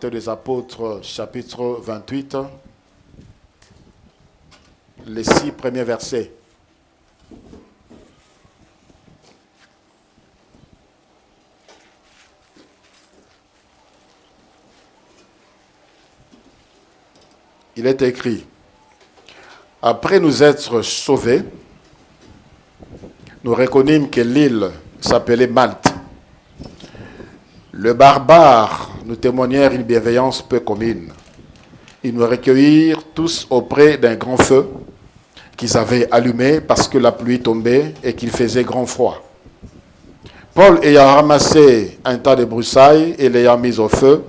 Actes des Apôtres, chapitre 28, les 6 premiers versets. Il est écrit: après nous être sauvés, nous reconnûmes que l'île s'appelait Malte. Les barbares nous témoignèrent une bienveillance peu commune. Ils nous recueillirent tous auprès d'un grand feu qu'ils avaient allumé parce que la pluie tombait et qu'il faisait grand froid. Paul ayant ramassé un tas de broussailles et l'ayant mis au feu,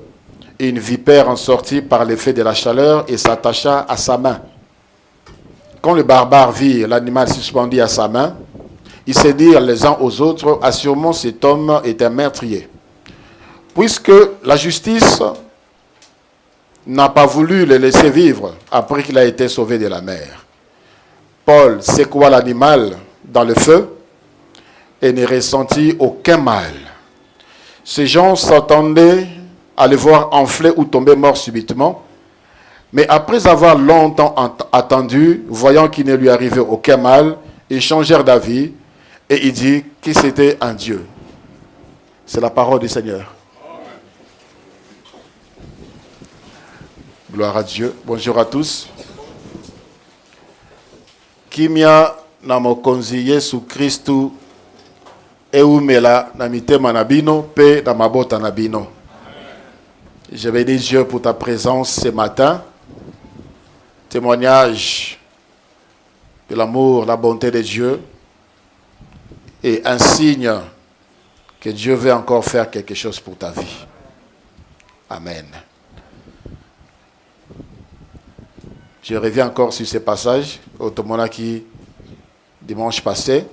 une vipère en sortit par l'effet de la chaleur et s'attacha à sa main. Quand les barbares virent l'animal suspendu à sa main, ils se dirent les uns aux autres: assurément cet homme est un meurtrier. Puisque la justice n'a pas voulu le laisser vivre après qu'il a été sauvé de la mer. Paul secoua l'animal dans le feu et ne ressentit aucun mal. Ces gens s'attendaient à le voir enfler ou tomber mort subitement, mais après avoir longtemps attendu, voyant qu'il ne lui arrivait aucun mal, ils changèrent d'avis et il dit que c'était un Dieu. C'est la parole du Seigneur. Gloire à Dieu. Bonjour à tous. Kimia na mokonzi Yesu Kristu eumela na mitema na bino pe na mabota na bino. Je bénis Dieu pour ta présence ce matin. Témoignage de l'amour, la bonté de Dieu et un signe que Dieu veut encore faire quelque chose pour ta vie. Amen. Je reviens encore sur ces passages au Tomonaki dimanche passé.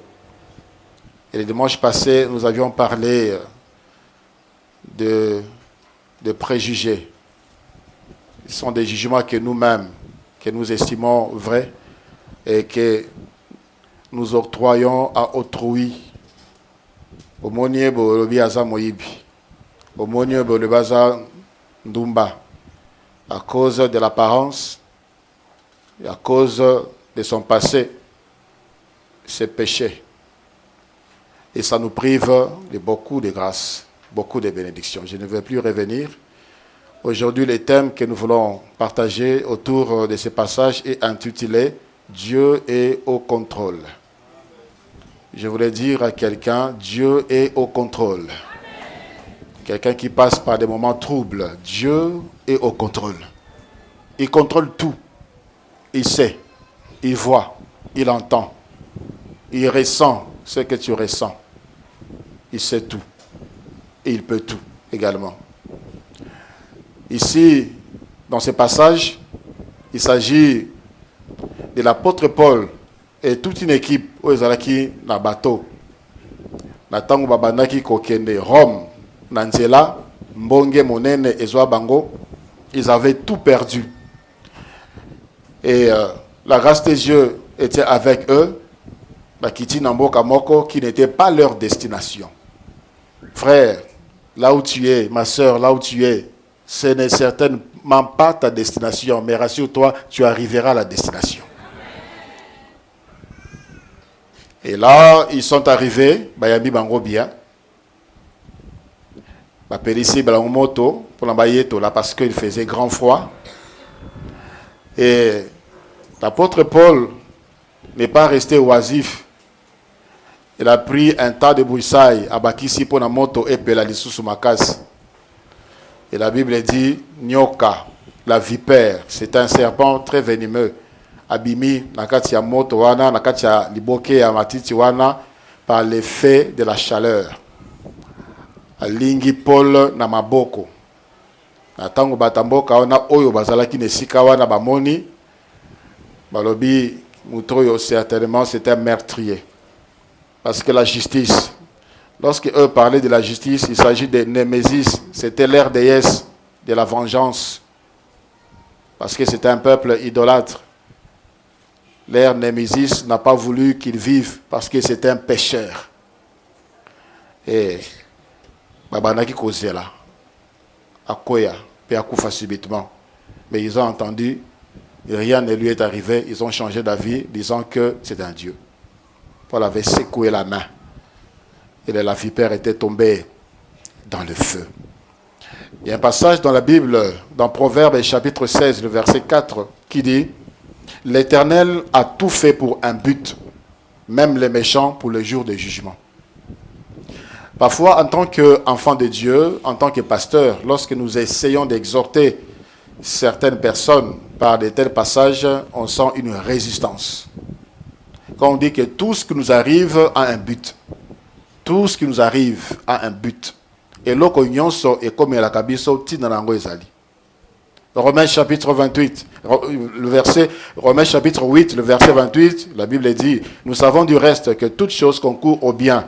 Et le dimanche passé, nous avions parlé de préjugés. Ce sont des jugements que nous-mêmes, que nous estimons vrais et que nous octroyons à autrui. Omonié bolobi aza moyibi. Omonié bolobi aza ndumba. À cause de l'apparence, et à cause de son passé, ses péchés. Et ça nous prive de beaucoup de grâce, beaucoup de bénédictions. Je ne vais plus revenir. Aujourd'hui, le thème que nous voulons partager autour de ce passage est intitulé « Dieu est au contrôle ». Je voulais dire à quelqu'un, Dieu est au contrôle. Quelqu'un qui passe par des moments troubles, Dieu est au contrôle. Il contrôle tout. Il sait, il voit, il entend, il ressent ce que tu ressens. Il sait tout et il peut tout également. Ici, dans ce passage, il s'agit de l'apôtre Paul et toute une équipe où ils allaient dans bateau. Natango babandaki kokende Rome, Nanzela, Mbonge Monene et Zoa Bango, ils avaient tout perdu. Et la grâce de Dieu était avec eux, Bakiti Namboka Moko, qui n'était pas leur destination. Frère, là où tu es, ma soeur, là où tu es, ce n'est certainement pas ta destination, mais rassure-toi, tu arriveras à la destination. Et là, ils sont arrivés, Bayami Bango bien, Bapelisi Balangomoto, pour l'embayeto, là, parce qu'il faisait grand froid. Et l'apôtre Paul n'est pas resté oisif. Il a pris un tas de broussailles à Bakisi pour la moto et la lisusu makas. Et la Bible dit Nyoka, la vipère, c'est un serpent très venimeux. Abimi nakati ya moto wana, nakati ya liboke ya matiti wana, par l'effet de la chaleur. Alingi Paul na maboko. Natango batamboka wana oyo bazalaki nesika wana bamoni. Balobi Moutoyo, certainement, c'était un meurtrier. Parce que la justice, lorsque eux parlaient de la justice, il s'agit de Némésis. C'était l'ère déesse de la vengeance. Parce que c'était un peuple idolâtre. L'ère Némésis n'a pas voulu qu'il vive parce que c'était un pécheur. Et Babanaki Kozela, Akoya, puis Akoufa subitement. Mais ils ont entendu, rien ne lui est arrivé, ils ont changé d'avis, disant que c'est un Dieu. Paul avait secoué la main, et la vipère était tombée dans le feu. Il y a un passage dans la Bible, dans Proverbes chapitre 16, le verset 4, qui dit « L'Éternel a tout fait pour un but, même les méchants pour le jour du jugement. » Parfois, en tant qu'enfant de Dieu, en tant que pasteur, lorsque nous essayons d'exhorter certaines personnes par de tels passages, on sent une résistance. Quand on dit que tout ce qui nous arrive a un but, tout ce qui nous arrive a un but. Et loko nyonso et comme la kabiso tinanango ezali. Romains chapitre 28, Romains chapitre 8, le verset 28, la Bible dit, nous savons du reste que toute chose concourt au bien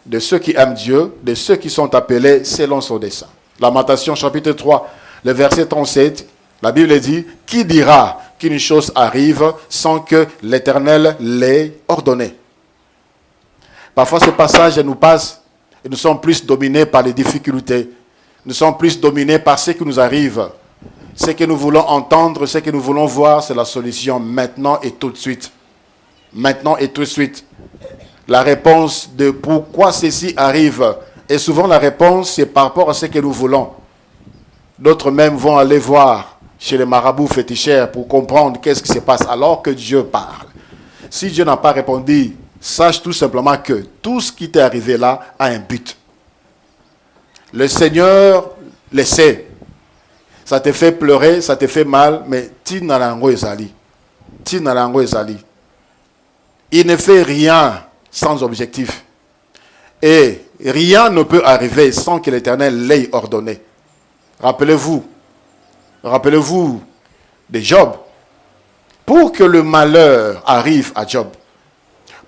de ceux qui aiment Dieu, de ceux qui sont appelés selon son dessein. Lamentation chapitre 3, le verset 37, la Bible dit, qui dira qu'une chose arrive sans que l'Éternel l'ait ordonné? Parfois ce passage nous passe et nous sommes plus dominés par les difficultés. Nous sommes plus dominés par ce qui nous arrive. Ce que nous voulons entendre, ce que nous voulons voir, c'est la solution maintenant et tout de suite. Maintenant et tout de suite. La réponse de pourquoi ceci arrive. Et souvent la réponse, c'est par rapport à ce que nous voulons. D'autres même vont aller voir chez les marabouts féticheurs pour comprendre qu'est-ce qui se passe alors que Dieu parle. Si Dieu n'a pas répondu, sache tout simplement que tout ce qui t'est arrivé là a un but. Le Seigneur le sait. Ça te fait pleurer, ça te fait mal, mais Tinalango Ezali. Tinalango Ezali. Il ne fait rien sans objectif. Et rien ne peut arriver sans que l'Éternel l'ait ordonné. Rappelez-vous de Job. Pour que le malheur arrive à Job,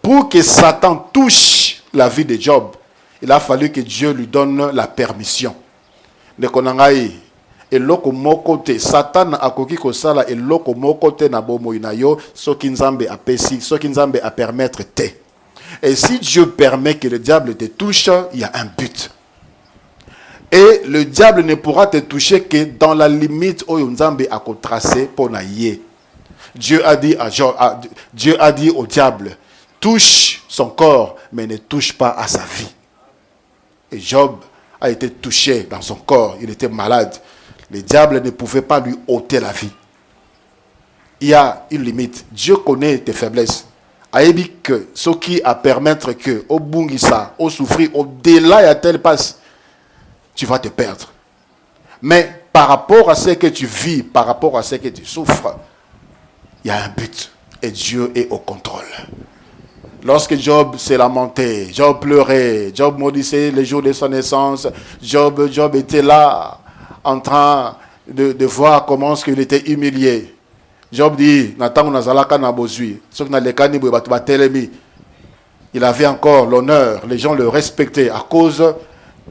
pour que Satan touche la vie de Job, il a fallu que Dieu lui donne la permission. De konangai eloko moko te Satan akoki kosala eloko moko te na bomoi na yo soki nzambe apesi soki nzambe a permettre te. Et si Dieu permet que le diable te touche, il y a un but. Et le diable ne pourra te toucher que dans la limite où nzambe a tracé pour na yé. Dieu a dit Dieu a dit au diable, touche son corps, mais ne touche pas à sa vie. Et Job a été touché dans son corps, il était malade. Le diable ne pouvait pas lui ôter la vie. Il y a une limite. Dieu connaît tes faiblesses. Aïbi que ce qui a permettre que, au bungisa, au souffrir, au-delà y a tel passe, tu vas te perdre. Mais par rapport à ce que tu vis, par rapport à ce que tu souffres, il y a un but. Et Dieu est au contrôle. Lorsque Job s'est lamenté, Job pleurait, Job maudissait les jours de sa naissance, Job était là en train de voir comment est-ce qu'il était humilié. Job dit, il avait encore l'honneur, les gens le respectaient à cause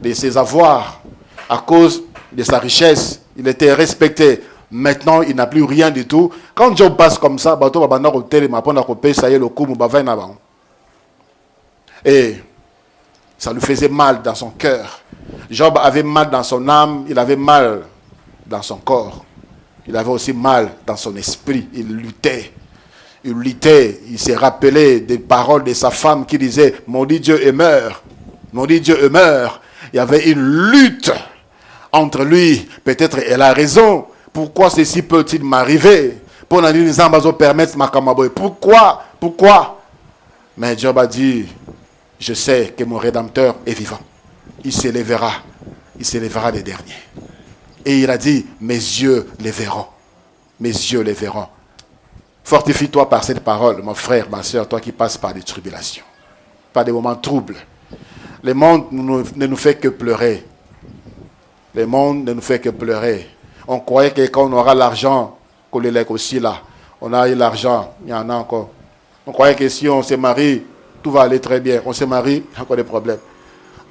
de ses avoirs, à cause de sa richesse, il était respecté. Maintenant, il n'a plus rien du tout. Quand Job passe comme ça, et ça lui faisait mal dans son cœur. Job avait mal dans son âme, il avait mal dans son corps. Il avait aussi mal dans son esprit. Il luttait, il s'est rappelé des paroles de sa femme qui disait « Maudit Dieu et meurt, maudit Dieu et meurt ». Il y avait une lutte entre lui. Peut-être elle a raison. Pourquoi ceci peut-il m'arriver? Pourquoi? Mais Job a dit, je sais que mon Rédempteur est vivant. Il s'élèvera des derniers. Et il a dit, mes yeux les verront. Mes yeux les verront. Fortifie-toi par cette parole, mon frère, ma soeur, toi qui passes par des tribulations, par des moments troubles. Le monde ne nous fait que pleurer. Le monde ne nous fait que pleurer. On croyait que quand on aura l'argent, qu'on l'élève aussi là, on a eu l'argent, il y en a encore. On croyait que si on se marie, tout va aller très bien. On se marie, il y a encore des problèmes.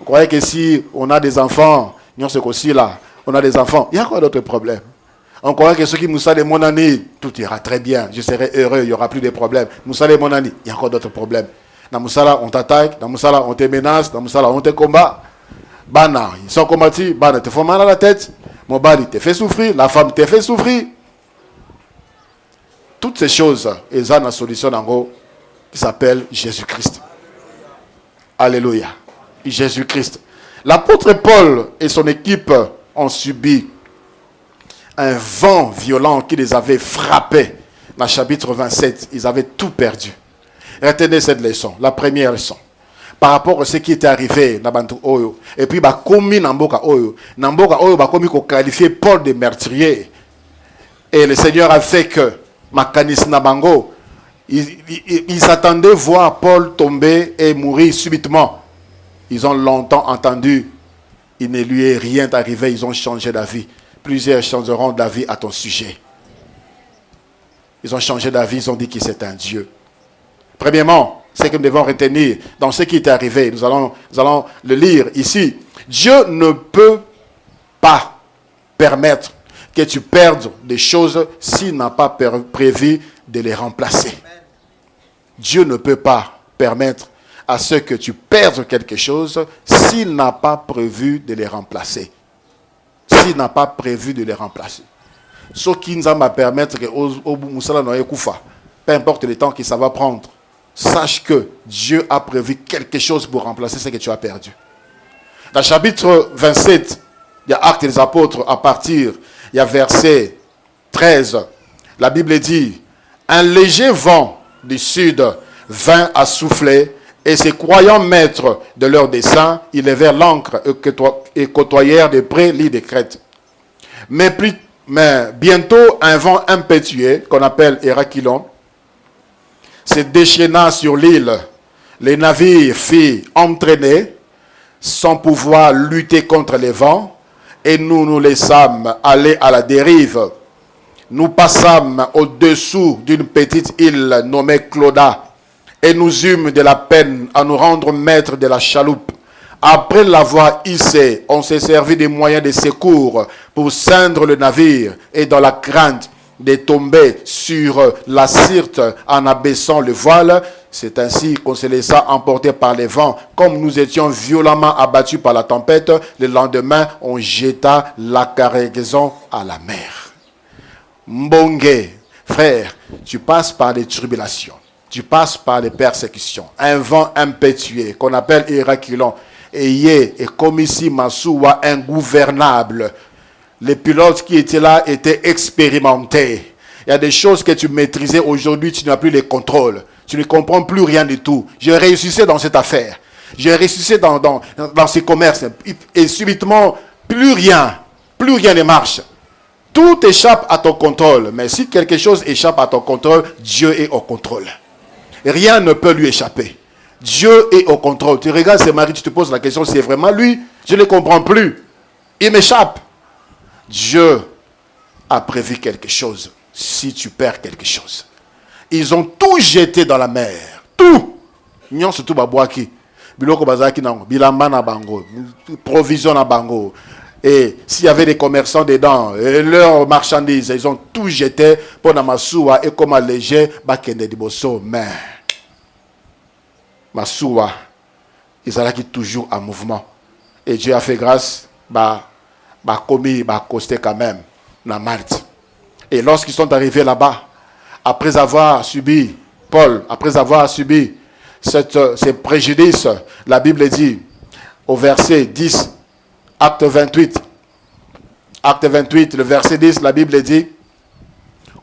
On croyait que si on a des enfants, on se aussi là, on a des enfants, il y a encore d'autres problèmes. On croyait que ceux qui nous savent de mon année, tout ira très bien, je serai heureux, il n'y aura plus de problèmes. Nous savons de mon année, il y a encore d'autres problèmes. Dans Moussala, on t'attaque, dans Moussala, on te menace, dans Moussala, on te combat. Bana, ils sont combattus, Bana, te font mal à la tête. Mon mari te fait souffrir, la femme te fait souffrir. Toutes ces choses, elles ont une solution en gros qui s'appelle Jésus-Christ. Alléluia. Jésus-Christ. L'apôtre Paul et son équipe ont subi un vent violent qui les avait frappés. Dans le chapitre 27, ils avaient tout perdu. Retenez cette leçon, la première leçon. Par rapport à ce qui était arrivé dans Bantu Oyo. Et puis, commis dans Mboka Oyo. Dans Mboka Oyo, commis qu'on qualifiait Paul de meurtrier. Et le Seigneur a fait que Makanis Nabango, ils s'attendaient voir Paul tomber et mourir subitement. Ils ont longtemps entendu. Il ne lui est rien arrivé. Ils ont changé d'avis. Plusieurs changeront d'avis à ton sujet. Ils ont changé d'avis. Ils ont dit que c'est un Dieu. Premièrement, ce que nous devons retenir dans ce qui est arrivé, nous allons le lire ici. Dieu ne peut pas permettre que tu perdes des choses s'il n'a pas prévu de les remplacer. Dieu ne peut pas permettre à ce que tu perdes quelque chose s'il n'a pas prévu de les remplacer. S'il n'a pas prévu de les remplacer. Ce qui nous va permettre que peu importe le temps que ça va prendre, sache que Dieu a prévu quelque chose pour remplacer ce que tu as perdu. Dans le chapitre 27, il y a Actes des Apôtres, à partir, il y a verset 13. La Bible dit, un léger vent du sud vint à souffler, et ces croyants maîtres de leur dessein, ils levèrent l'ancre et côtoyèrent de près l'île de Crète. Mais bientôt, un vent impétueux, qu'on appelle Hérakilon, se déchaîna sur l'île. Les navires furent entraînés sans pouvoir lutter contre les vents, et nous laissâmes aller à la dérive. Nous passâmes au-dessous d'une petite île nommée Clauda, et nous eûmes de la peine à nous rendre maîtres de la chaloupe. Après l'avoir hissé, on s'est servi des moyens de secours pour ceindre le navire, et dans la crainte de tomber sur la Syrte en abaissant le voile, c'est ainsi qu'on se laissa emporter par les vents. Comme nous étions violemment abattus par la tempête, le lendemain, on jeta la cargaison à la mer. Mbongue, frère, tu passes par des tribulations. Tu passes par des persécutions. Un vent impétueux qu'on appelle Hérakilon. Et comme ici, Massoua, ingouvernable. Les pilotes qui étaient là étaient expérimentés. Il y a des choses que tu maîtrisais aujourd'hui, tu n'as plus les contrôles. Tu ne comprends plus rien du tout. J'ai réussi dans cette affaire. J'ai réussi dans ces commerces. Et subitement, plus rien ne marche. Tout échappe à ton contrôle. Mais si quelque chose échappe à ton contrôle, Dieu est au contrôle. Rien ne peut lui échapper. Dieu est au contrôle. Tu regardes ce mari, tu te poses la question, c'est vraiment lui? Je ne le comprends plus. Il m'échappe. Dieu a prévu quelque chose si tu perds quelque chose. Ils ont tout jeté dans la mer. Tout. Nyon surtout babouaki. Biloko bazaki nango, bilamba na bango, provision na bango. Et s'il y avait des commerçants dedans, et leurs marchandises, ils ont tout jeté pour Namassoua et comme léger, bakende diboso. Mais Massoua, ils sont toujours en mouvement. Et Dieu a fait grâce, commis, costé quand même, dans Malte. Et lorsqu'ils sont arrivés là-bas, après avoir subi ces préjudices, la Bible dit, au verset 10, Acte 28, le verset 10, la Bible dit,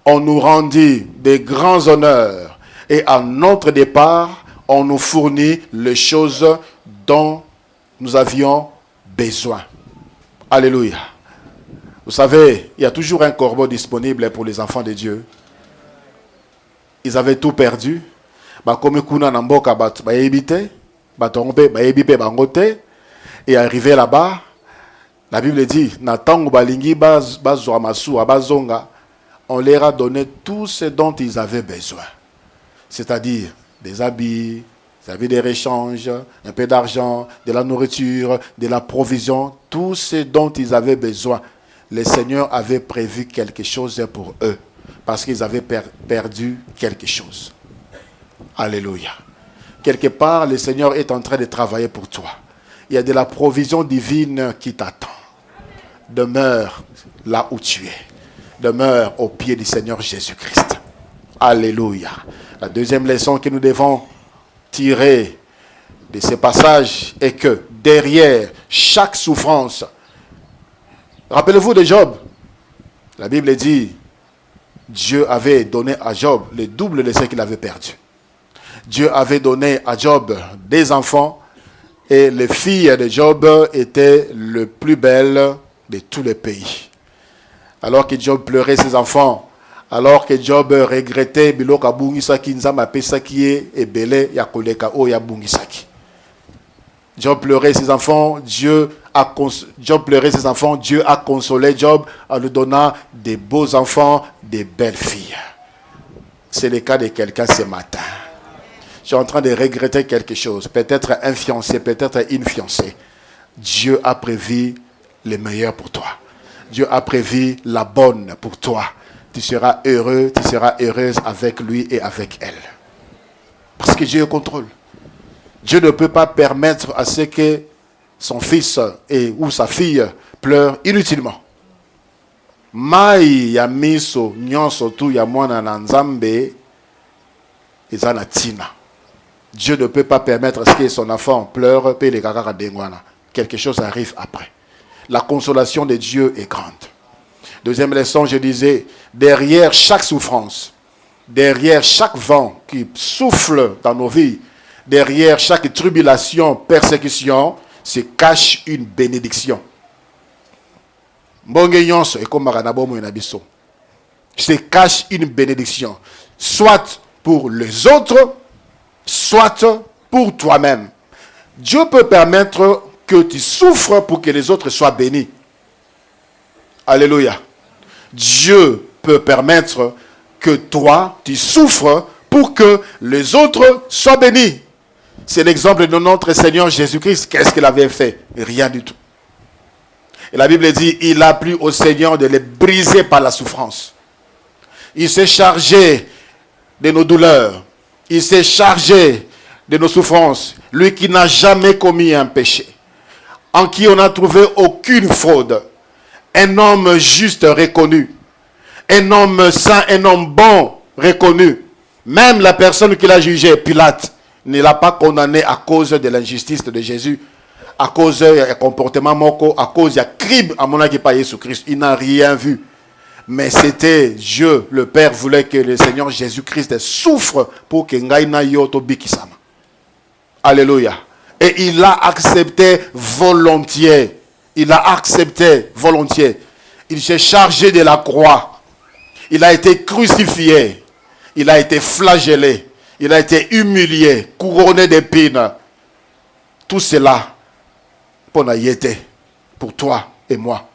on nous rendit des grands honneurs et à notre départ, on nous fournit les choses dont nous avions besoin. Alléluia. Vous savez, il y a toujours un corbeau disponible pour les enfants de Dieu. Ils avaient tout perdu. Et arrivé là-bas, la Bible dit, on leur a donné tout ce dont ils avaient besoin. C'est-à-dire des habits, vous avez des échanges, un peu d'argent, de la nourriture, de la provision, tout ce dont ils avaient besoin. Le Seigneur avait prévu quelque chose pour eux, parce qu'ils avaient perdu quelque chose. Alléluia. Quelque part, le Seigneur est en train de travailler pour toi. Il y a de la provision divine qui t'attend. demeure là où tu es. Demeure au pied du Seigneur Jésus-Christ. Alléluia. La deuxième leçon que nous devons tirer de ces passages est que derrière chaque souffrance, rappelez-vous de Job, la Bible dit, Dieu avait donné à Job le double de ce qu'il avait perdu. Dieu avait donné à Job des enfants et les filles de Job étaient les plus belles de tous les pays. Alors que Job pleurait ses enfants, alors que Job regrettait biloka bungisaki nzamba pesaki et belé ya koleka o ya bungisaki. Job pleurait ses enfants, Dieu a consolé Job en lui donnant des beaux enfants, des belles filles. C'est le cas de quelqu'un ce matin. Je suis en train de regretter quelque chose, peut-être un fiancé, peut-être une fiancée. Dieu a prévu le meilleur pour toi. Dieu a prévu la bonne pour toi. Tu seras heureux, tu seras heureuse avec lui et avec elle. Parce que Dieu contrôle. Dieu ne peut pas permettre à ce que son fils ou sa fille pleure inutilement. Mai ya miso nyonso tu ya mwana na nzambe ezana tina. Dieu ne peut pas permettre à ce que son enfant pleure pe le kakaka dengwana. Quelque chose arrive après. La consolation de Dieu est grande. Deuxième leçon, je disais, derrière chaque souffrance, derrière chaque vent qui souffle dans nos vies, derrière chaque tribulation, persécution, se cache une bénédiction. Se cache une bénédiction. Soit pour les autres, soit pour toi-même. Dieu peut permettre que tu souffres pour que les autres soient bénis. Alléluia. Dieu peut permettre que toi, tu souffres pour que les autres soient bénis. C'est l'exemple de notre Seigneur Jésus-Christ. Qu'est-ce qu'il avait fait? Rien du tout. Et la Bible dit, il a plu au Seigneur de les briser par la souffrance. Il s'est chargé de nos douleurs. Il s'est chargé de nos souffrances. Lui qui n'a jamais commis un péché. En qui on n'a trouvé aucune fraude. Un homme juste reconnu. Un homme saint, un homme bon reconnu. Même la personne qui l'a jugé, Pilate, ne l'a pas condamné à cause de l'injustice de Jésus. À cause du comportement moko, à cause du crime à mon avis par Jésus-Christ. Il n'a rien vu. Mais c'était Dieu, le Père voulait que le Seigneur Jésus-Christ souffre pour que Ngaïna Yoto Bikisama. Alléluia. Et il l'a accepté volontiers. Il a accepté volontiers. Il s'est chargé de la croix. Il a été crucifié. Il a été flagellé. Il a été humilié, couronné d'épines. Tout cela pour pour toi et moi.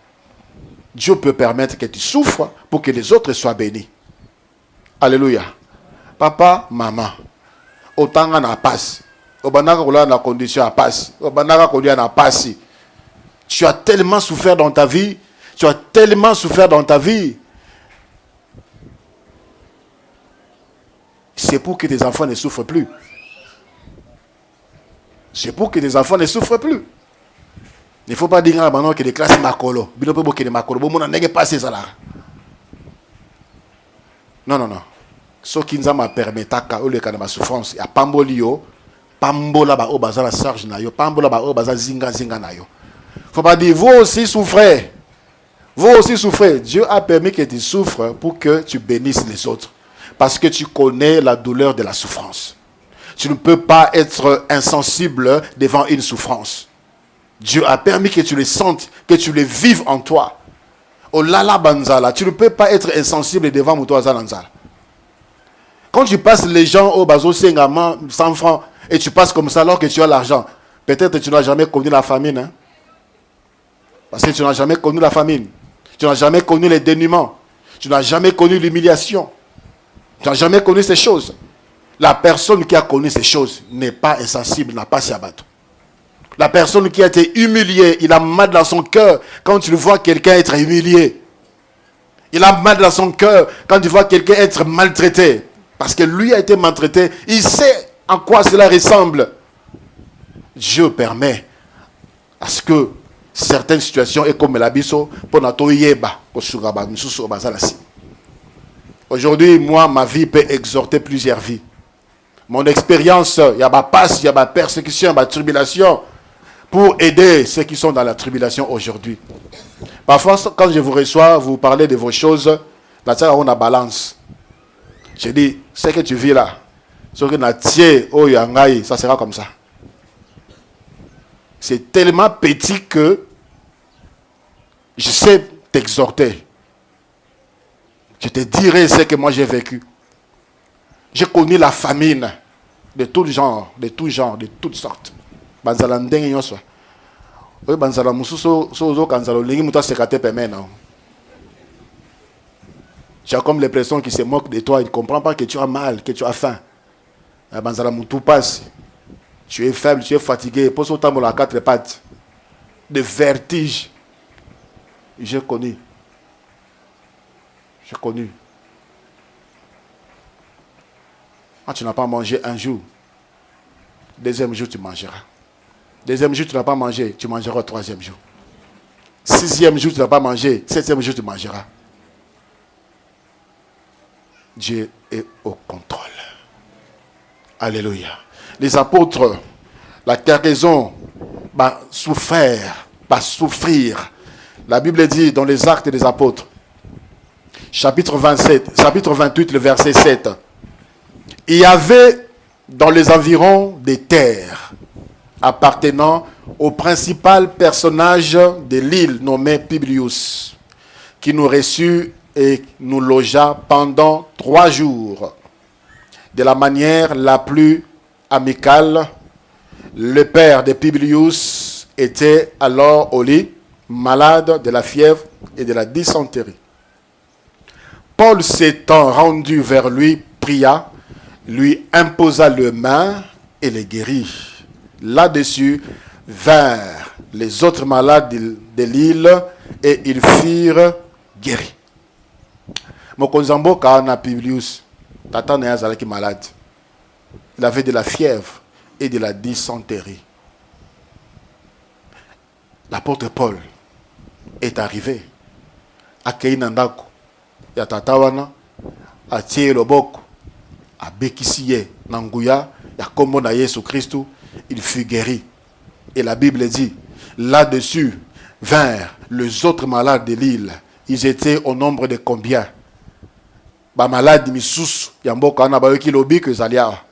Dieu peut permettre que tu souffres pour que les autres soient bénis. Alléluia. Papa, maman, autant on a passe. La condition passe. Tu as tellement souffert dans ta vie. Tu as tellement souffert dans ta vie. C'est pour que tes enfants ne souffrent plus. C'est pour que tes enfants ne souffrent plus. Il ne faut pas dire maintenant que les classes makolo. Non, non, non. Ce qui nous a permis de souffrance, il y a pambolio, pambola ba o bazala sarge na yo, pambola ba o bazala zinga na yo. Faut pas dire vous aussi souffrez. Vous aussi souffrez. Dieu a permis que tu souffres pour que tu bénisses les autres. Parce que tu connais la douleur de la souffrance. Tu ne peux pas être insensible devant une souffrance. Dieu a permis que tu le sentes, que tu le vives en toi. Oh lala banzala, tu ne peux pas être insensible devant Moutoua Zalanzala. Quand tu passes les gens au bazo 100 francs et tu passes comme ça alors que tu as l'argent, peut-être que tu n'as jamais connu la famine. Hein? Parce que tu n'as jamais connu la famine. Tu n'as jamais connu les dénuements. Tu n'as jamais connu l'humiliation. Tu n'as jamais connu ces choses. La personne qui a connu ces choses n'est pas insensible, n'a pas s'abattu. La personne qui a été humiliée, il a mal dans son cœur quand tu vois quelqu'un être humilié. Il a mal dans son cœur quand tu vois quelqu'un être maltraité. Parce que lui a été maltraité. Il sait en quoi cela ressemble. Dieu permet à ce que certaines situations et comme la biso pour notre yeba aujourd'hui, moi, ma vie peut exhorter plusieurs vies. Mon expérience, il y a ma passe, il y a ma persécution, ma tribulation, pour aider ceux qui sont dans la tribulation aujourd'hui. Parfois, quand je vous reçois, vous parlez de vos choses, là, on a balance. Je dis, ce que tu vis là, ce que ça sera comme ça. C'est tellement petit que je sais t'exhorter. Je te dirai ce que moi j'ai vécu. J'ai connu la famine de tout genre, de toutes sortes. Banzala ndenge nyonso. Oyo banzala mususu sozo kanzala lingi muta sekate pemena. J'ai comme l'impression qu'il se moque de toi, il ne comprend pas que tu as mal, que tu as faim. Banzala mutu passe. Tu es faible, tu es fatigué, pose autant à quatre pattes. De vertige. J'ai connu. Quand tu n'as pas mangé un jour, deuxième jour tu mangeras. Deuxième jour tu n'as pas mangé, tu mangeras au troisième jour. Sixième jour tu n'as pas mangé, septième jour tu mangeras. Dieu est au contrôle. Alléluia. Les apôtres, la cargaison, souffrir. La Bible dit dans les Actes des Apôtres, chapitre 28, le verset 7. Il y avait dans les environs des terres appartenant au principal personnage de l'île nommé Publius, qui nous reçut et nous logea pendant 3 jours. De la manière la plus amicale, le père de Publius était alors au lit, malade de la fièvre et de la dysenterie. Paul s'étant rendu vers lui, pria, lui imposa les mains et les guérit. Là-dessus vinrent les autres malades de l'île et ils furent guéris. Mokonzambo Kana Publius, tata Néazalaki malade. Il avait de la fièvre et de la dysenterie. L'apôtre Paul est arrivé à Keinandako. Ya tata wana atie loboko abekisiye nanguya ya kombo na Yesu Christu, il fut guéri. Et la Bible dit, là-dessus vinrent les autres malades de l'île. Ils étaient au nombre de combien? Ba malades misusu ya mboka na bayoki lobi que zalia.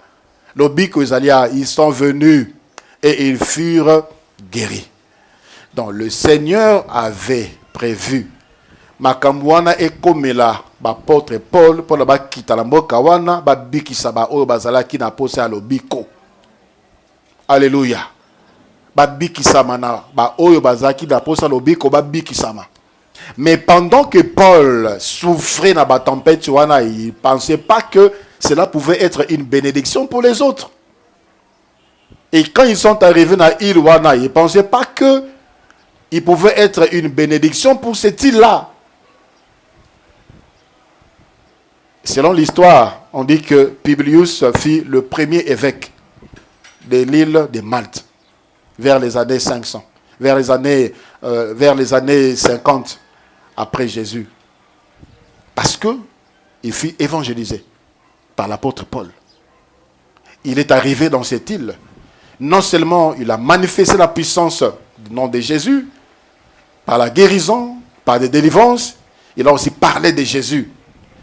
Lobi que zalia, ils sont venus et ils furent guéris. Donc le Seigneur avait prévu Makamwana ekomela bapôtre Paul pour la bakita la mboka wana babikisa ba oyo bazalaki na pose ya lobiko. Alléluia. Babikisama na ba oyo bazalaki na pose ya lobiko babikisama. Mais pendant que Paul souffrait dans la tempête wana, il ne pensait pas que cela pouvait être une bénédiction pour les autres. Et quand ils sont arrivés dans l'île wana, ils ne pensaient pas que il pouvait être une bénédiction pour cette île-là. Selon l'histoire, on dit que Publius fut le premier évêque de l'île de Malte vers les années 500, vers les années 50 après Jésus. Parce qu'il fut évangélisé par l'apôtre Paul. Il est arrivé dans cette île. Non seulement il a manifesté la puissance du nom de Jésus, par la guérison, par des délivrances, il a aussi parlé de Jésus.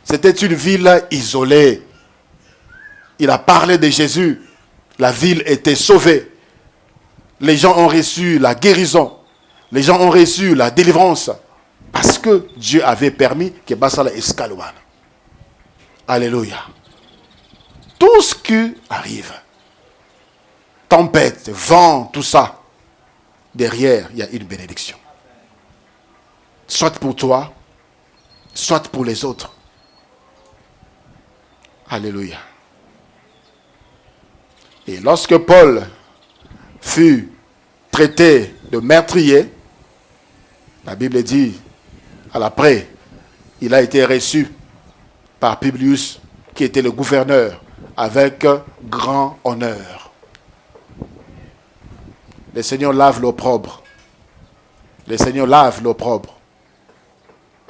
C'était une ville isolée. Il a parlé de Jésus. La ville était sauvée. Les gens ont reçu la guérison. Les gens ont reçu la délivrance. Parce que Dieu avait permis que Bassala escalouane. Alléluia. Tout ce qui arrive, tempête, vent, tout ça, derrière, il y a une bénédiction. Soit pour toi, soit pour les autres. Alléluia. Et lorsque Paul fut traité de meurtrier, la Bible dit, à l'après, il a été reçu par Publius, qui était le gouverneur, avec grand honneur. Le Seigneur lave l'opprobre. Le Seigneur lave l'opprobre.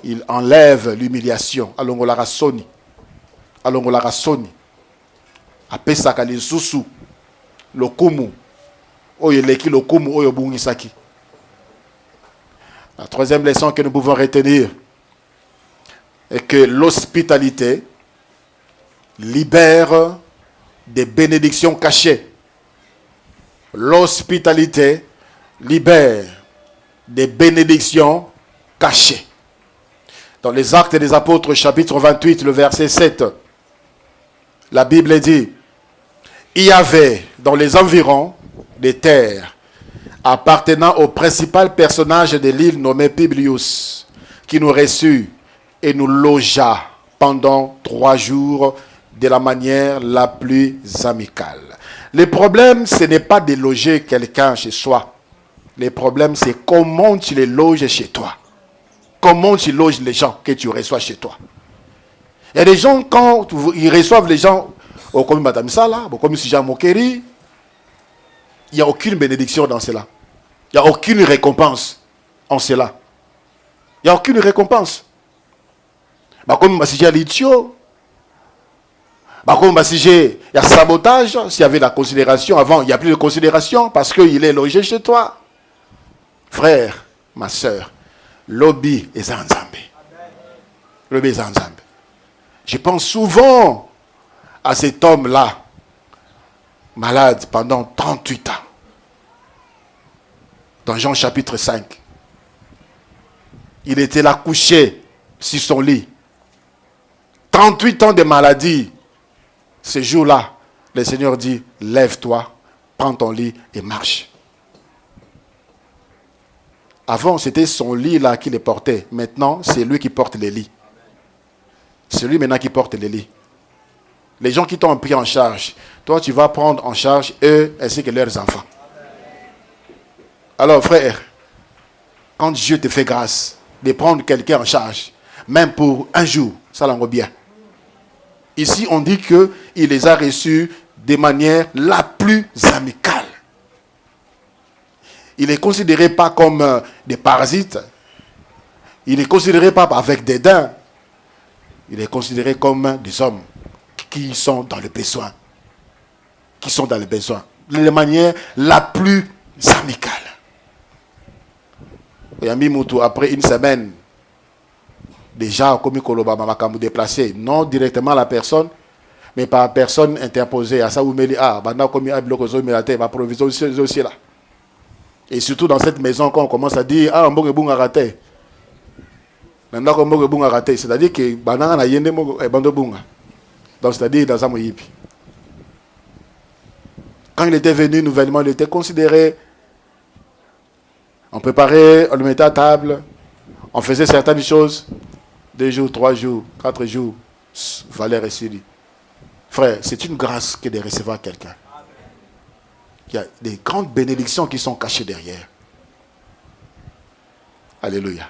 Il enlève l'humiliation. Alongola rasoni. Alongola rasoni. Apesaka les susu. Lokumu. Oyeleki lokumu oyobungisaki. La troisième leçon que nous pouvons retenir est que l'hospitalité libère des bénédictions cachées. L'hospitalité libère des bénédictions cachées. Dans les Actes des Apôtres, chapitre 28, le verset 7, la Bible dit, il y avait dans les environs des terres appartenant au principal personnage de l'île nommé Publius, qui nous reçut et nous logea pendant 3 jours de la manière la plus amicale. Le problème, ce n'est pas de loger quelqu'un chez soi. Le problème, c'est comment tu les loges chez toi. Comment tu loges les gens que tu reçois chez toi. Il y a des gens, quand ils reçoivent les gens, comme Madame Sala, comme Jean Mokeri, il n'y a aucune bénédiction dans cela. Il n'y a aucune récompense en cela. Il n'y a aucune récompense. Comme Massija Litio, comme Massija, il y a sabotage. S'il y avait la considération, avant, il n'y a plus de considération parce qu'il est logé chez toi. Frère, ma soeur, lobby et Zanzambe. Lobby et Zanzambe. Je pense souvent à cet homme-là, malade pendant 38 ans. Dans Jean chapitre 5. Il était là couché sur son lit. 38 ans de maladie. Ce jour-là, le Seigneur dit, lève-toi, prends ton lit et marche. Avant, c'était son lit là qui le portait. Maintenant, c'est lui qui porte les lits. C'est lui maintenant qui porte les lits. Les gens qui t'ont pris en charge, toi tu vas prendre en charge eux ainsi que leurs enfants. Alors frère, quand Dieu te fait grâce de prendre quelqu'un en charge, même pour un jour, ça l'envoie bien. Ici on dit qu'il les a reçus de manière la plus amicale. Il n'est considéré pas comme des parasites. Il n'est considéré pas avec des dents. Il est considéré comme des hommes qui sont dans le besoin. Qui sont dans le besoin. De manière la plus amicale. Après une semaine, déjà, comme il m'a déplacé, non directement la personne, mais par personne interposée. À ça, vous me dites, comme il y a bloqué ma provision aussi là. Et surtout dans cette maison, quand on commence à dire, on va bon raté. C'est-à-dire que banana yende mo bando bunga. Donc c'est-à-dire dans Amoyipi. Quand il était venu nouvellement, il était considéré. On préparait, on le mettait à table, on faisait certaines choses. 2 jours, 3 jours, 4 jours, Valère et Siri. Frère, c'est une grâce que de recevoir quelqu'un. Il y a des grandes bénédictions qui sont cachées derrière. Alléluia.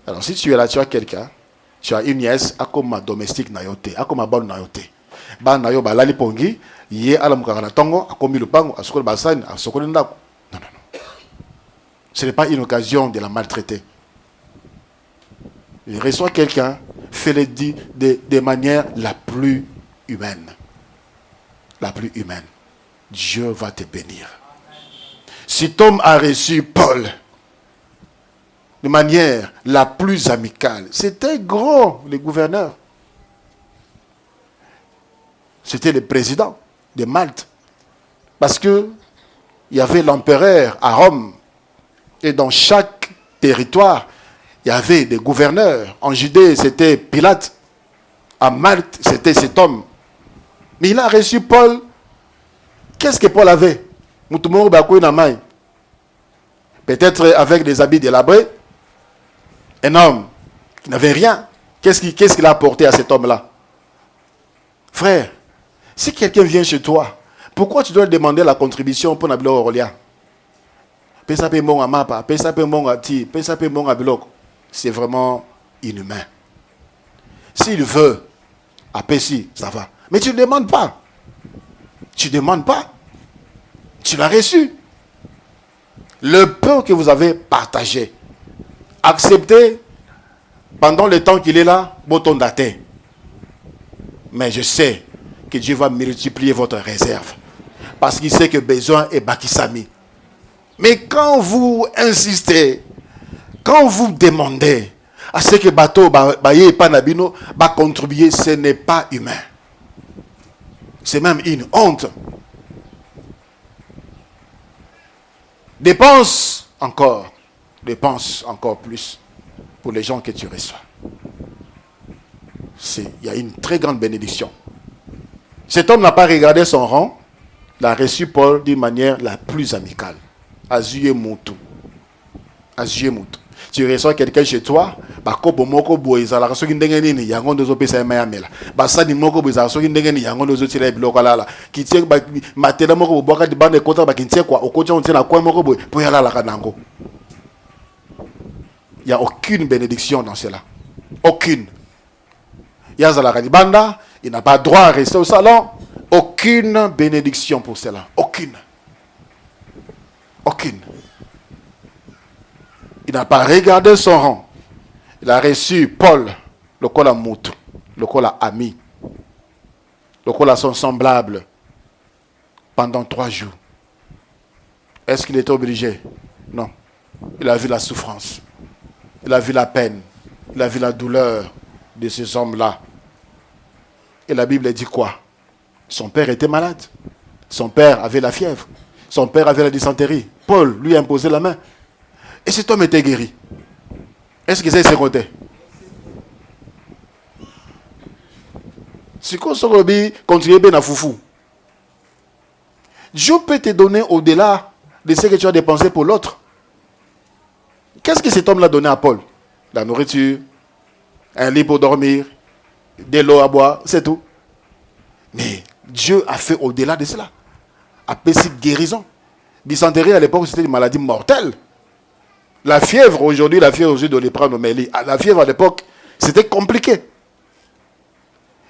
Alors si tu es là, tu as quelqu'un, tu as une nièce, comme ma domestique nayote, comme ma bonne nayote. Ba nayo ba lali pongi, yé ala mukara tongo, akomi lupango, asokole basani, asokole ndako. Non. Ce n'est pas une occasion de la maltraiter. Il reçoit quelqu'un, fais-le dire de manière la plus humaine. La plus humaine. Dieu va te bénir. Cet homme a reçu Paul de manière la plus amicale. C'était gros, le gouverneur. C'était le président de Malte. Parce que il y avait l'empereur à Rome. Et dans chaque territoire, il y avait des gouverneurs. En Judée, c'était Pilate. À Malte, c'était cet homme. Mais il a reçu Paul. Qu'est-ce que Paul avait? Peut-être avec des habits délabrés. Un homme qui n'avait rien. Qu'est-ce qu'il a apporté à cet homme-là? Frère, si quelqu'un vient chez toi, pourquoi tu dois demander la contribution pour Nabilo Aurelia? C'est vraiment inhumain. S'il veut, à Pessi, ça va. Mais tu ne demandes pas. Tu ne demandes pas. Tu l'as reçu. Le peu que vous avez partagé, accepter pendant le temps qu'il est là, bouton daté. Mais je sais que Dieu va multiplier votre réserve. Parce qu'il sait que besoin est bakisami. Mais quand vous insistez, quand vous demandez à ce que bateau baye panabino va contribuer, ce n'est pas humain. C'est même une honte. Dépense encore plus pour les gens que tu reçois. Il y a une très grande bénédiction. Cet homme n'a pas regardé son rang, il a reçu Paul d'une manière la plus amicale. Azuye Moutou. Tu reçois quelqu'un chez toi, bakobo moko boiza la soki ndenge nini yango ndozo pesa mayamela. Basani moko boiza soki ndenge nini yango ndozo tira biloko lala. Kitie ba matela moko boka di bande kota ba kintie kwa okocha on tena kwa moko boy pour yala la kanango. Il y a aucune bénédiction dans cela. Aucune. Yazala kanibanda, il n'a pas droit à rester au salon. Aucune bénédiction pour cela. Aucune. Il n'a pas regardé son rang. Il a reçu Paul, le col à Moutou, le col à ami, le col à son semblable, pendant 3 jours. Est-ce qu'il était obligé? Non. Il a vu la souffrance. Il a vu la peine. Il a vu la douleur de ces hommes-là. Et la Bible dit quoi? Son père était malade. Son père avait la fièvre. Son père avait la dysenterie. Paul lui a imposé la main. Et cet homme était guéri. Est-ce que ça s'est compté? Si on continue bien à foufou. Dieu peut te donner au-delà de ce que tu as dépensé pour l'autre. Qu'est-ce que cet homme-là a donné à Paul? La nourriture, un lit pour dormir, de l'eau à boire, c'est tout. Mais Dieu a fait au-delà de cela. Appelé cette guérison. Dysenterie à l'époque, c'était une maladie mortelle. La fièvre aujourd'hui de les prendre, mais la fièvre à l'époque, c'était compliqué.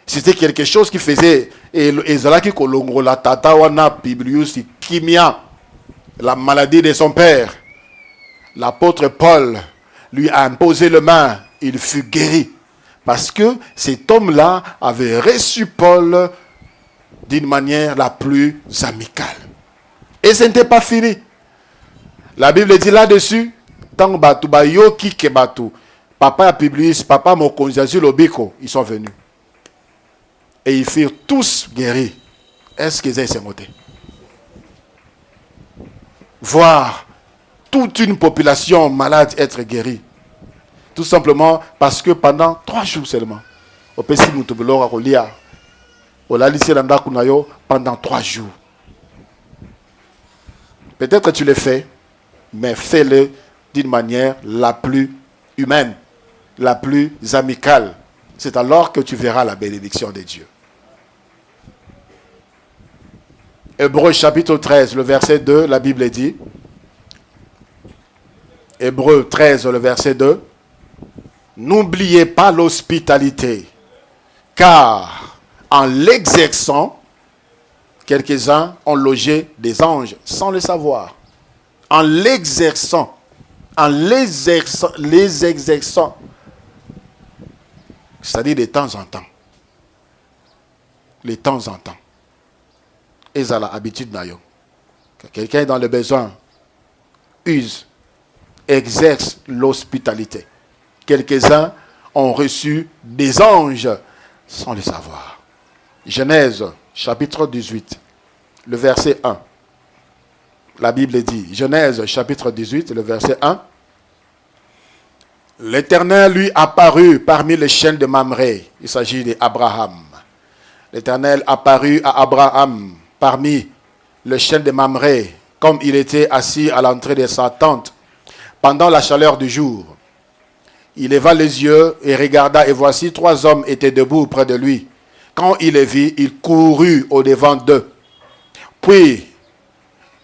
C'était quelque chose qui faisait, et Zalaki Kolongo, la Tatawana, Publius, Kimia, la maladie de son père. L'apôtre Paul lui a imposé le main, il fut guéri. Parce que cet homme-là avait reçu Paul d'une manière la plus amicale. Et ce n'était pas fini. La Bible dit là-dessus, tant batu bayo ki batu, papa Publius, papa Mokonzi Lobiko, ils sont venus. Et ils furent tous guéris. Est-ce qu'ils aient noté? Voir toute une population malade être guérie. Tout simplement parce que pendant 3 jours seulement, au Pessi Moutobelora Kolia, au Lalisé Landa Kunayo, pendant 3 jours. Peut-être que tu le fais, mais fais-le d'une manière la plus humaine, la plus amicale. C'est alors que tu verras la bénédiction de Dieu. Hébreux chapitre 13, le verset 2, la Bible dit, Hébreux 13, le verset 2, n'oubliez pas l'hospitalité, car en l'exerçant, quelques-uns ont logé des anges sans le savoir. En l'exerçant, les exerçant, c'est-à-dire de temps en temps. Les temps en temps. Et ça a l'habitude d'ailleurs. Quand quelqu'un est dans le besoin, exerce l'hospitalité. Quelques-uns ont reçu des anges sans le savoir. Genèse, chapitre 18, le verset 1. La Bible dit, Genèse, chapitre 18, le verset 1. L'Éternel lui apparut parmi les chaînes de Mamré. Il s'agit d'Abraham. L'Éternel apparut à Abraham parmi les chaînes de Mamré, comme il était assis à l'entrée de sa tente pendant la chaleur du jour. Il leva les yeux et regarda, et voici 3 hommes étaient debout près de lui. Quand il les vit, il courut au-devant d'eux. Puis,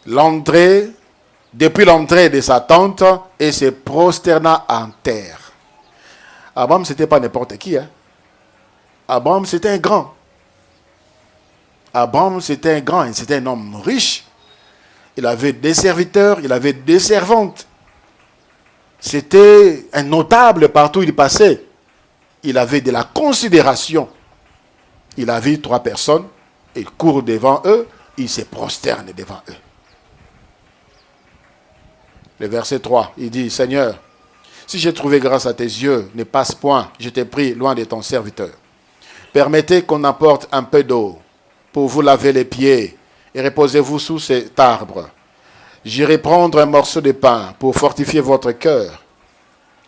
depuis l'entrée de sa tente, et se prosterna en terre. Abraham, ce n'était pas n'importe qui. Abraham, c'était un grand. Abraham, c'était un grand, c'était un homme riche. Il avait des serviteurs, il avait des servantes. C'était un notable partout où il passait. Il avait de la considération. Il a vu 3 personnes, il court devant eux, il se prosterne devant eux. Le verset 3, il dit, Seigneur, si j'ai trouvé grâce à tes yeux, ne passe point, je t'ai pris loin de ton serviteur. Permettez qu'on apporte un peu d'eau pour vous laver les pieds et reposez-vous sous cet arbre. J'irai prendre un morceau de pain pour fortifier votre cœur.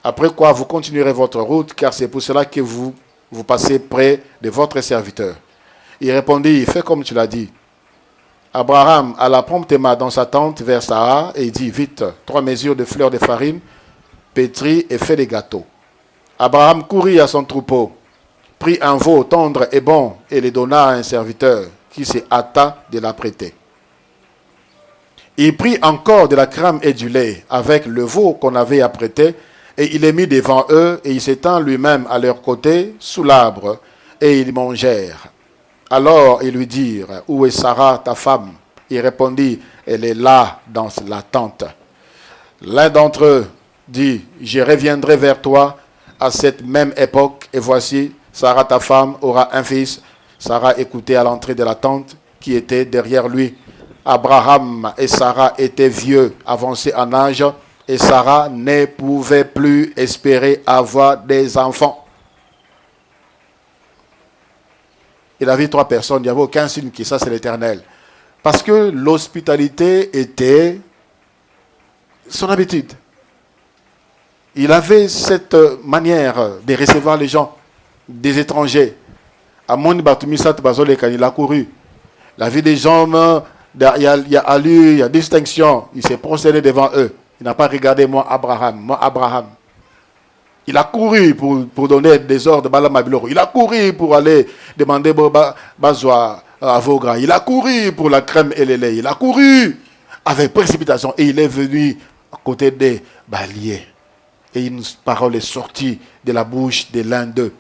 Après quoi, vous continuerez votre route, car c'est pour cela que vous passez près de votre serviteur. Il répondit, fais comme tu l'as dit. Abraham alla promptement dans sa tente vers Sarah et il dit, vite, 3 mesures de fleurs de farine, pétris et fait des gâteaux. Abraham courut à son troupeau, prit un veau tendre et bon et le donna à un serviteur qui se hâta de l'apprêter. Il prit encore de la crème et du lait avec le veau qu'on avait apprêté et il les mit devant eux et il s'étend lui-même à leur côté sous l'arbre et ils mangèrent. Alors ils lui dirent, où est Sarah ta femme? Il répondit, elle est là dans la tente. L'un d'entre eux dit, je reviendrai vers toi à cette même époque et voici, Sarah ta femme aura un fils. Sarah écoutait à l'entrée de la tente qui était derrière lui. Abraham et Sarah étaient vieux, avancés en âge, et Sarah ne pouvait plus espérer avoir des enfants. Il avait 3 personnes, il n'y avait aucun signe que ça c'est l'Éternel. Parce que l'hospitalité était son habitude. Il avait cette manière de recevoir les gens, des étrangers. À mon Batumisat Bazole, quand il a couru, la vie des gens, il y a allure, il y a distinction. Il s'est procédé devant eux. Il n'a pas regardé moi Abraham. Il a couru pour donner des ordres à Mabiloro. Il a couru pour aller demander Bazoa à Vogra. Il a couru pour la crème et le lait. Il a couru avec précipitation. Et il est venu à côté des baliers. Et une parole est sortie de la bouche de l'un d'eux.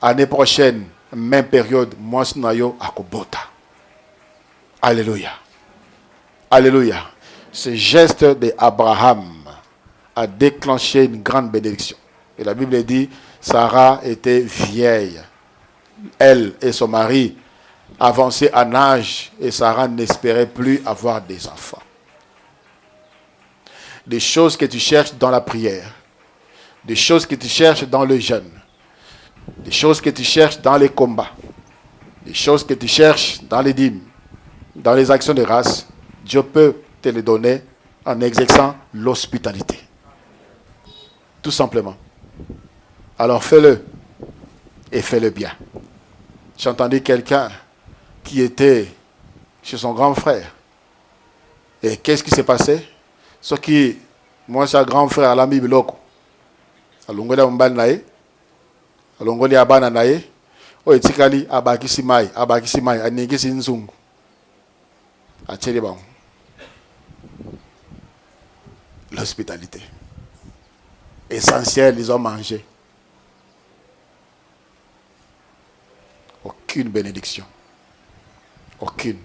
Année prochaine, même période, moi, Snayo à Kobota. Alléluia. Alléluia. Ce geste d'Abraham a déclenché une grande bénédiction. Et la Bible dit, Sarah était vieille. Elle et son mari avançaient en âge et Sarah n'espérait plus avoir des enfants. Des choses que tu cherches dans la prière, des choses que tu cherches dans le jeûne, des choses que tu cherches dans les combats, des choses que tu cherches dans les dîmes, dans les actions de grâce, Dieu peut te les donner en exerçant l'hospitalité. Tout simplement. Alors fais-le et fais-le bien. J'ai entendu quelqu'un qui était chez son grand frère. Et qu'est-ce qui s'est passé? Ce qui, moi, c'est un grand frère à l'ami Biloko. Alongoli Mbal Nae, Alongoli Abana Nae, O Etikali, Abakisimai, Anigisi Nzungu. Atchelibang. L'hospitalité. Essentiel, ils ont mangé. Aucune bénédiction. Aucune.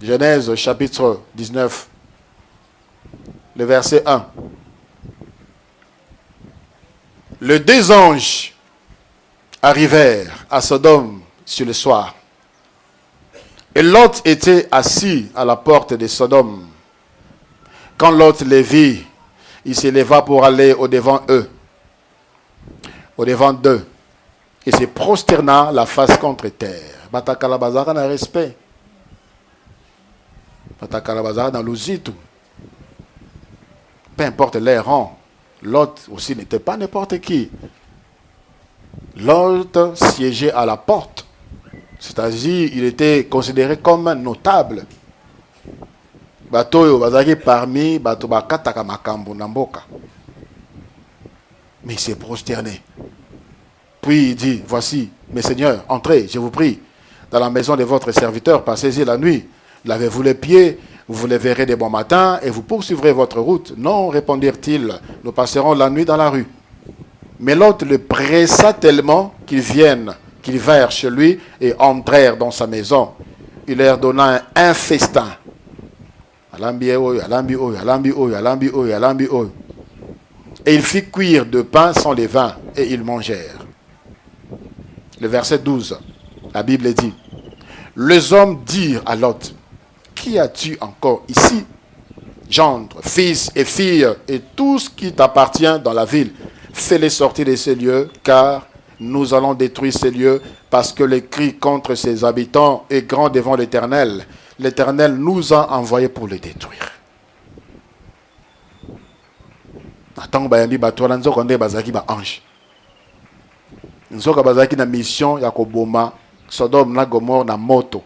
Genèse chapitre 19, le verset 1. Les 2 anges arrivèrent à Sodome sur le soir. Et Lot était assis à la porte de Sodome. Quand Lot les vit, il se leva pour aller au-devant eux, au-devant d'eux, et se prosterna la face contre terre. Batakalabazara n'a respect. Batakalabazara dans l'ouzitou. Peu importe les rangs, Lot aussi n'était pas n'importe qui. Lot siégeait à la porte. C'est-à-dire, il était considéré comme un notable. Batoyo bazaki parmi bato bakataka makambo na mboka. Mais il s'est prosterné. Puis il dit, voici, mes seigneurs, entrez, je vous prie, dans la maison de votre serviteur, passez-y la nuit. Lavez-vous les pieds, vous les verrez de bon matin et vous poursuivrez votre route. Non, répondirent-ils, nous passerons la nuit dans la rue. Mais l'autre le pressa tellement qu'ils vinrent chez lui et entrèrent dans sa maison. Il leur donna un festin. Et il fit cuire de pain sans levain, et ils mangèrent. Le verset 12, la Bible dit, les hommes dirent à Lot, qui as-tu encore ici? Gendre, fils et filles, et tout ce qui t'appartient dans la ville, fais-les sortir de ces lieux, car nous allons détruire ces lieux, parce que le cri contre ses habitants est grand devant l'Éternel. L'Éternel nous a envoyés pour les détruire. Attends, bayambi batwala nzoko nde bazaki ba ange. Nzoko bazaki na mission ya koboma Sodome na Gomorre na moto.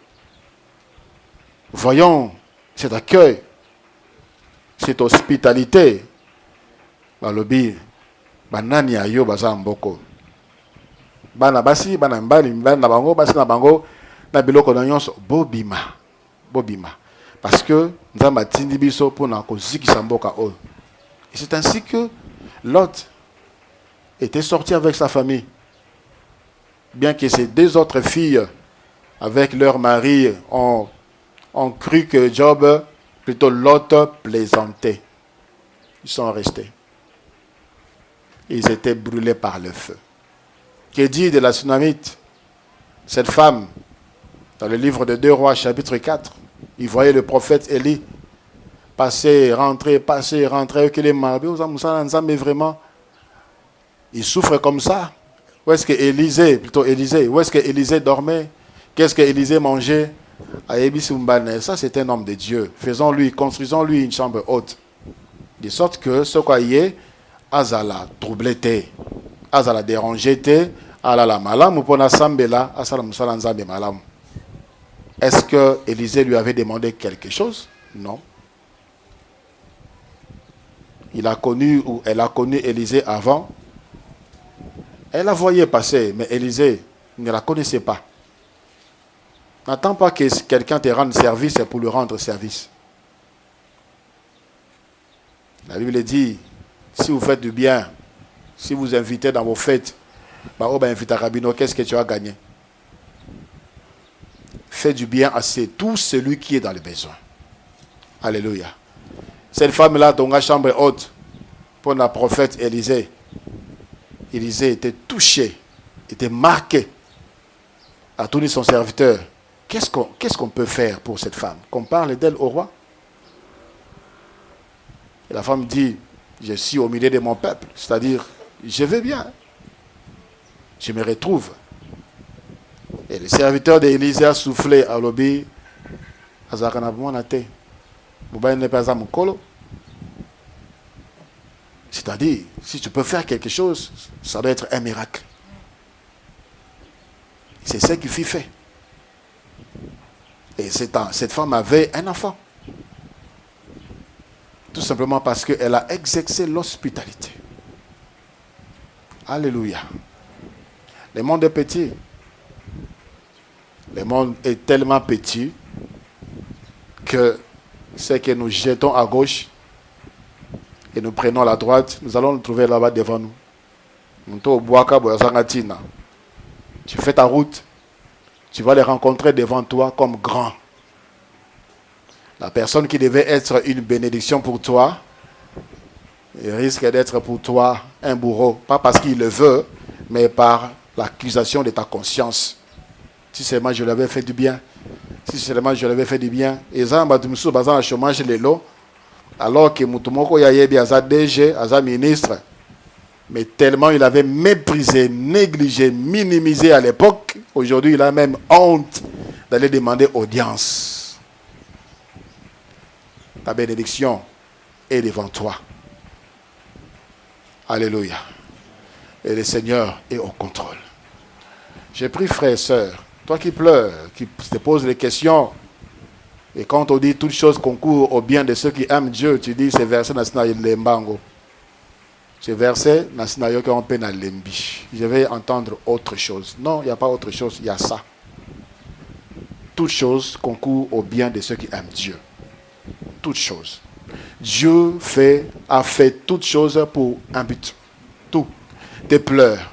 Voyons cet accueil, cette hospitalité. Balobi banani ayo baza mboko. Bana basi bana mbali bana bango basi na bango na biloko na nyonso bobima. Parce que nzamba tindi biso pona kozikisa mboka oyo. Et c'est ainsi que Lot était sorti avec sa famille. Bien que ses deux autres filles, avec leur mari, ont cru que Job, plutôt Lot, plaisantait. Ils sont restés. Ils étaient brûlés par le feu. Que dit de la Sunamite? Cette femme, dans le livre de 2 Rois, chapitre 4, il voyait le prophète Élie passer, rentrer, que les marabouts, mais vraiment, il souffre comme ça. Où est-ce que Élisée où est-ce que Élisée dormait? Qu'est-ce que Élisée mangeait? Ça, c'est un homme de Dieu. Construisons-lui une chambre haute. De sorte que ce qu'on y est, Azala troublé, Azala dérangé, Alala malam, ou pona sambela, Asala musalanzambe malam. Est-ce que Élisée lui avait demandé quelque chose? Non. Il a connu ou elle a connu Élisée avant. Elle la voyait passer, mais Élisée ne la connaissait pas. N'attends pas que quelqu'un te rende service pour lui rendre service. La Bible dit, si vous faites du bien, si vous invitez dans vos fêtes, qu'est-ce que tu as gagné? Fais du bien à tout celui qui est dans le besoin. Alléluia. Cette femme-là, dans la chambre haute, pour la prophète Élisée, Élisée était touché, était marqué, a tourné son serviteur. Qu'est-ce qu'on peut faire pour cette femme? Qu'on parle d'elle au roi? Et la femme dit, je suis au milieu de mon peuple, c'est-à-dire, je vais bien, je me retrouve. Et le serviteur d'Élisée a soufflé à l'obé, c'est-à-dire, si tu peux faire quelque chose, ça doit être un miracle. C'est ce qu'il fit fait. Et cette femme avait un enfant. Tout simplement parce qu'elle a exercé l'hospitalité. Alléluia. Le monde est petit. Le monde est tellement petit que ce que nous jetons à gauche et nous prenons la droite, nous allons le trouver là-bas devant nous. Tu fais ta route, tu vas les rencontrer devant toi comme grands. La personne qui devait être une bénédiction pour toi, il risque d'être pour toi un bourreau. Pas parce qu'il le veut, mais par l'accusation de ta conscience. Si seulement je l'avais fait du bien. Si seulement je l'avais fait du bien. Et ça, je suis chômage les lots. Alors que Moutoumoko Yayebi Aza DG, Aza ministre, mais tellement il avait méprisé, négligé, minimisé à l'époque, aujourd'hui il a même honte d'aller demander audience. Ta bénédiction est devant toi. Alléluia. Et le Seigneur est au contrôle. J'ai pris frère et sœur, toi qui pleures, qui te poses des questions, et quand on dit toutes choses concourent au bien de ceux qui aiment Dieu, tu dis ces versets national lembango. Ces versets national on peine à lembi. Je vais entendre autre chose. Non, il n'y a pas autre chose, il y a ça. Toutes choses concourent au bien de ceux qui aiment Dieu. Toutes choses. Dieu a fait toutes choses pour un but. Tout. Tes pleurs,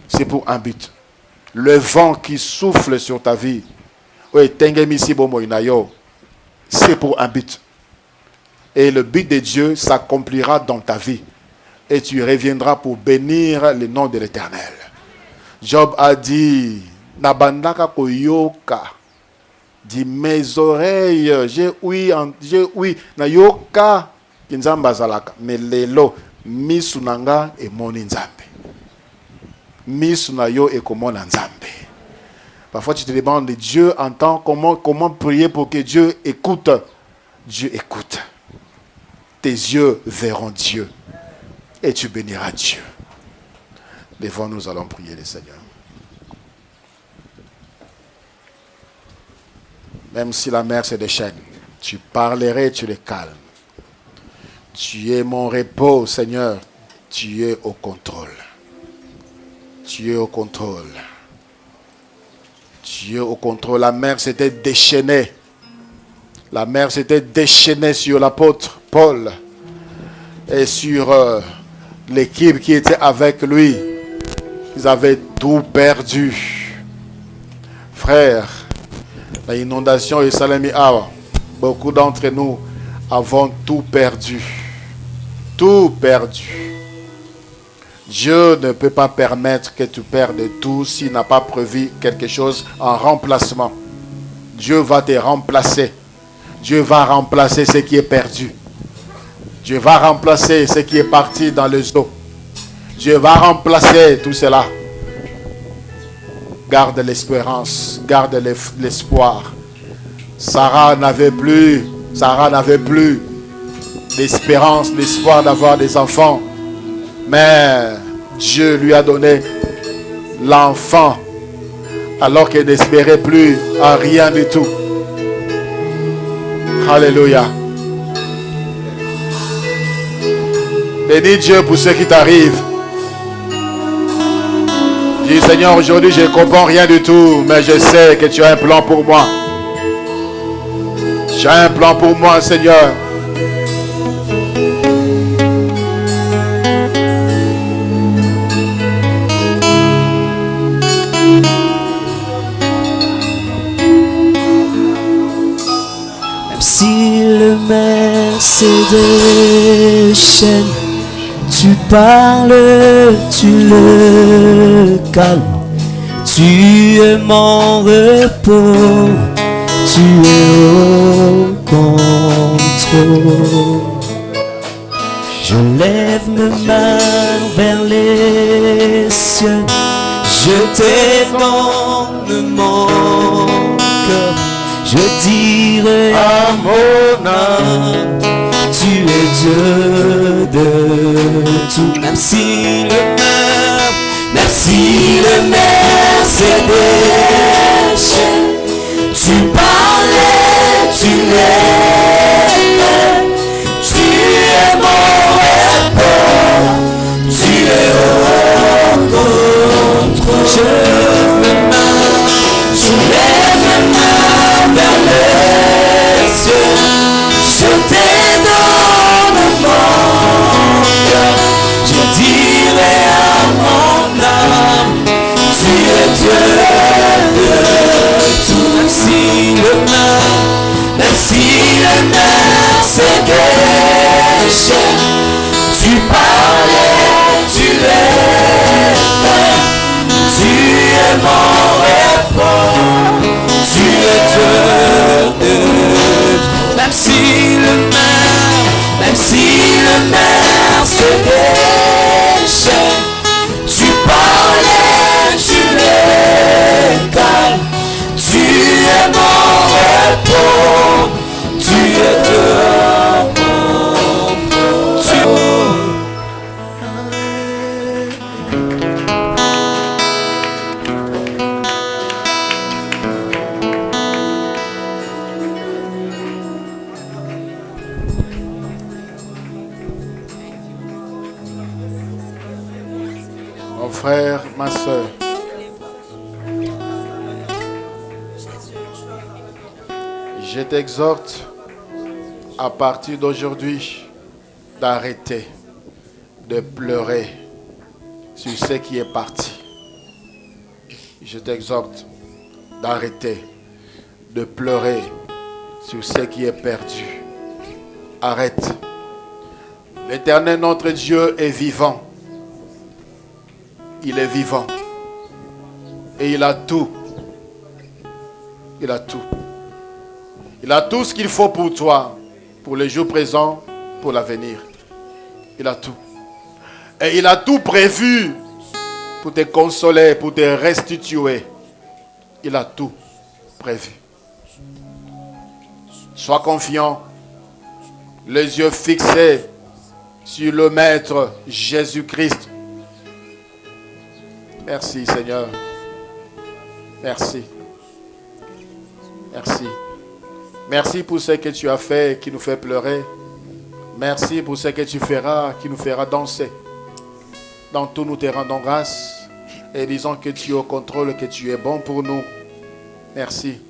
c'est pour un but. Le vent qui souffle sur ta vie, c'est pour un but. Et le but de Dieu s'accomplira dans ta vie. Et tu reviendras pour bénir le nom de l'Éternel. Job a dit, Nabandaka koyoka, dit mes oreilles, j'ai ouï, na yoka, kinzamba zalaka, mais lelo, misunanga et moni nzambe. Misunayo et komona nzambe. Parfois tu te demandes, Dieu entend, comment prier pour que Dieu écoute. Dieu écoute. Tes yeux verront Dieu. Et tu béniras Dieu. Devant nous allons prier le Seigneur. Même si la mer se déchaîne, tu parlerais, tu les calmes. Tu es mon repos, Seigneur. Tu es au contrôle. Tu es au contrôle. Tu es au contrôle. La mer s'était déchaînée. La mer s'était déchaînée sur l'apôtre Paul et sur l'équipe qui était avec lui. Ils avaient tout perdu. Frères, l'inondation de Salemi Awa, beaucoup d'entre nous avons tout perdu. Tout perdu. Dieu ne peut pas permettre que tu perdes tout s'il n'a pas prévu quelque chose en remplacement. Dieu va te remplacer. Dieu va remplacer ce qui est perdu. Dieu va remplacer ce qui est parti dans les eaux. Dieu va remplacer tout cela. Garde l'espérance, garde l'espoir. Sarah n'avait plus l'espérance, l'espoir d'avoir des enfants. Mais Dieu lui a donné l'enfant alors qu'elle n'espérait plus à rien du tout. Alléluia. Bénis Dieu pour ce qui t'arrive. Dis Seigneur, aujourd'hui je ne comprends rien du tout, mais je sais que tu as un plan pour moi. Tu as un plan pour moi, Seigneur. Si le mer se déchaîne, tu parles, tu le calmes. Tu es mon repos, tu es au contrôle. Je lève mes mains vers les cieux, je te donne mon cœur. Je dirai à mon âme, tu es Dieu de tout. Même si le mer se déchaîne, tu parlais, tu l'aimes. Tu es mon repos, tu es au contrôle. Je lève mes mains vers les cieux, je te donne mon cœur. Je dirai à mon âme, tu es Dieu de tout. Même si le mer se déchaîne, tu parlais, tu l'aimes. Tu es mon repos, tu es Dieu de tout. Même si le mer se déchaîne, tu parlais, tu les calmes. Tu es mon repos, tu es Dieu. Mon frère, ma soeur, je t'exhorte à partir d'aujourd'hui d'arrêter de pleurer sur ce qui est parti. Je t'exhorte d'arrêter de pleurer sur ce qui est perdu. Arrête. L'Éternel, notre Dieu, est vivant. Il est vivant. Et il a tout. Il a tout. Il a tout ce qu'il faut pour toi, pour le jour présent, pour l'avenir. Il a tout. Et il a tout prévu pour te consoler, pour te restituer. Il a tout prévu. Sois confiant, les yeux fixés sur le Maître Jésus-Christ. Merci Seigneur. Merci. Merci. Merci pour ce que tu as fait qui nous fait pleurer. Merci pour ce que tu feras qui nous fera danser. Dans tout, nous te rendons grâce et disons que tu es au contrôle, que tu es bon pour nous. Merci.